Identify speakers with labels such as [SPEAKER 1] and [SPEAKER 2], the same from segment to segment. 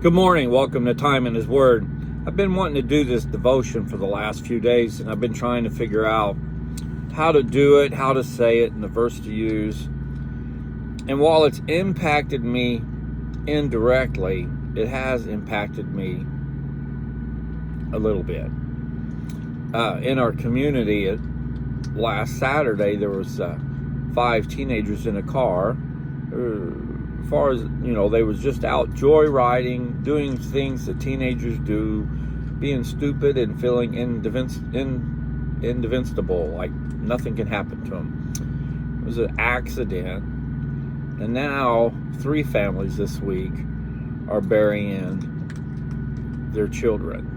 [SPEAKER 1] Good morning. Welcome to Time in His Word. I've been wanting to do this devotion for the last few days, and I've been trying to figure out how to do it, how to say it, and the verse to use. And while it's impacted me indirectly, it has impacted me a little bit. In our community, last Saturday, there was 5 teenagers in a car. As far as, they was just out joyriding, doing things that teenagers do, being stupid and feeling invincible, like nothing can happen to them. It was an accident. And now 3 families this week are burying their children.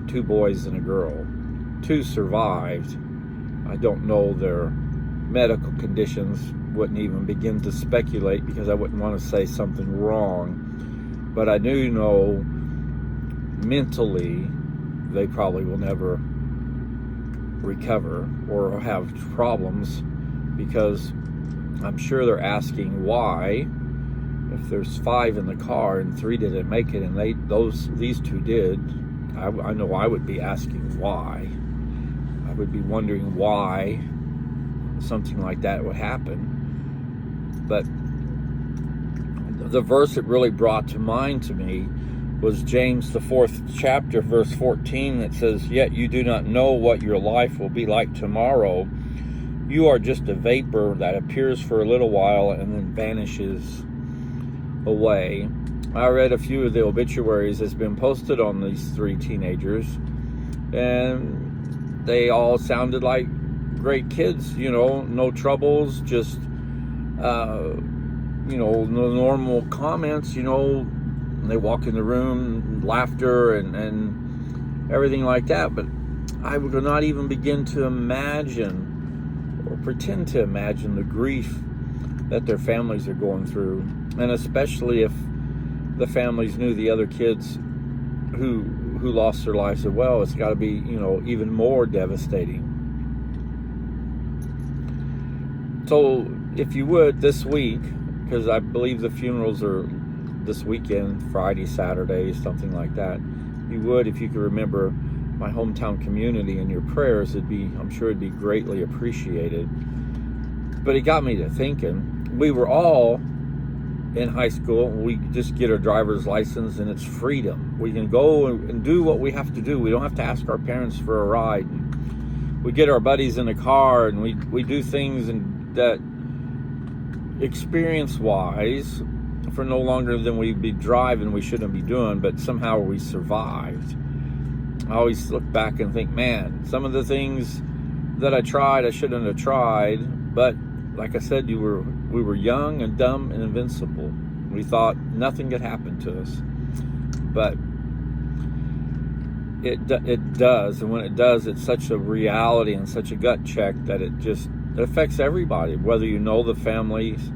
[SPEAKER 1] 2 boys and a girl. 2 survived. I don't know their medical conditions. Wouldn't even begin to speculate because I wouldn't want to say something wrong. But I do know mentally they probably will never recover or have problems, because I'm sure they're asking why. If there's 5 in the car and 3 didn't make it and these 2 did, I know I would be asking why. I would be wondering why something like that would happen. But the verse that really brought to mind to me was James, the 4th chapter, verse 14, that says, "Yet you do not know what your life will be like tomorrow. You are just a vapor that appears for a little while and then vanishes away." I read a few of the obituaries that's been posted on these 3 teenagers, and they all sounded like great kids, no troubles, just no normal comments, they walk in the room, laughter and everything like that. But I would not even begin to imagine or pretend to imagine the grief that their families are going through, and especially if the families knew the other kids who lost their lives as well. It's got to be, even more devastating. So if you would, this week, because I believe the funerals are this weekend, Friday, Saturday, something like that, if you could remember my hometown community in your prayers, I'm sure it'd be greatly appreciated. But it got me to thinking, we were all in high school, we just get our driver's license and it's freedom. We can go and do what we have to do. We don't have to ask our parents for a ride. We get our buddies in a car and we do things that experience-wise for no longer than we'd be driving we shouldn't be doing, but somehow we survived. I always look back and think, man, some of the things that I tried I shouldn't have tried, but like I said, we were young and dumb and invincible. We thought nothing could happen to us, but it does. And when it does, it's such a reality and such a gut check that it affects everybody, whether you know the families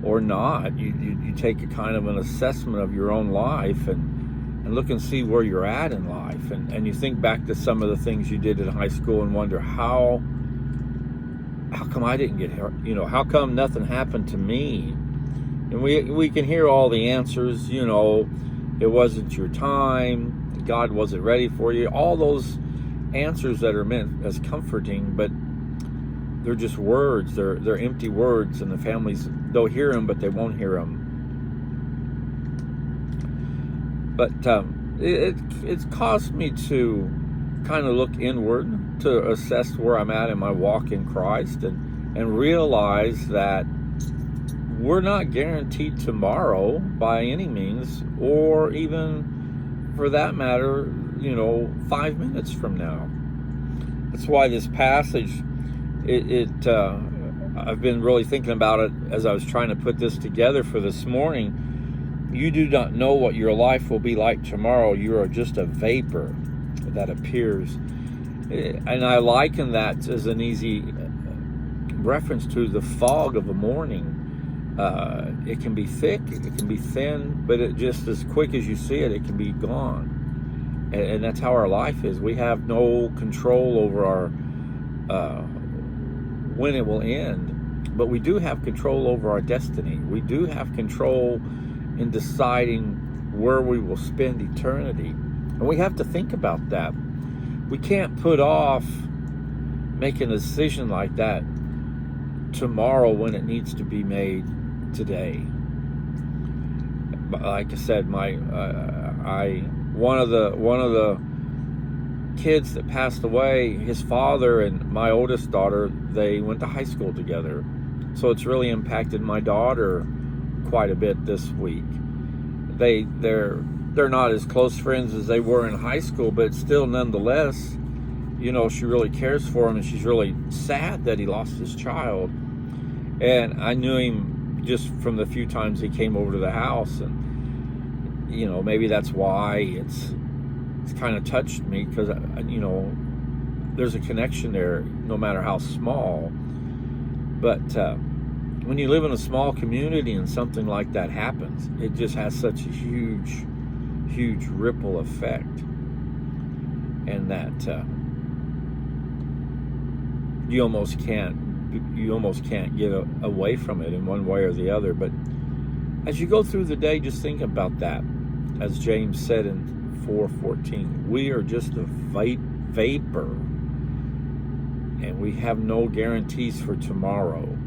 [SPEAKER 1] or not. You take a kind of an assessment of your own life and look and see where you're at in life, and you think back to some of the things you did in high school and wonder how come I didn't get hurt? How come nothing happened to me? And we can hear all the answers. It wasn't your time. God wasn't ready for you. All those answers that are meant as comforting, but they're just words. They're empty words, and the families, they'll hear them, but they won't hear them. But it's caused me to kind of look inward, to assess where I'm at in my walk in Christ, and realize that we're not guaranteed tomorrow by any means, or even for that matter, 5 minutes from now. That's why this passage, I've been really thinking about it as I was trying to put this together for this morning. You do not know what your life will be like tomorrow. You are just a vapor that appears. And I liken that as an easy reference to the fog of the morning. It can be thick, it can be thin, but it just as quick as you see it, it can be gone. And that's how our life is. We have no control over our when it will end, but we do have control over our destiny. We do have control in deciding where we will spend eternity. And we have to think about that. We can't put off making a decision like that tomorrow when it needs to be made today. Like I said, one of the kids that passed away, his father and my oldest daughter, they went to high school together. So it's really impacted my daughter quite a bit this week. They're not as close friends as they were in high school, but still, nonetheless, you know, she really cares for him, and she's really sad that he lost his child. And I knew him just from the few times he came over to the house, and you know, maybe that's why it's kind of touched me, because you know, there's a connection there, no matter how small. But when you live in a small community and something like that happens, it just has such a huge ripple effect, and that you almost can't get away from it in one way or the other. But as you go through the day, just think about that. As James said in 4:14, we are just a vapor, and we have no guarantees for tomorrow.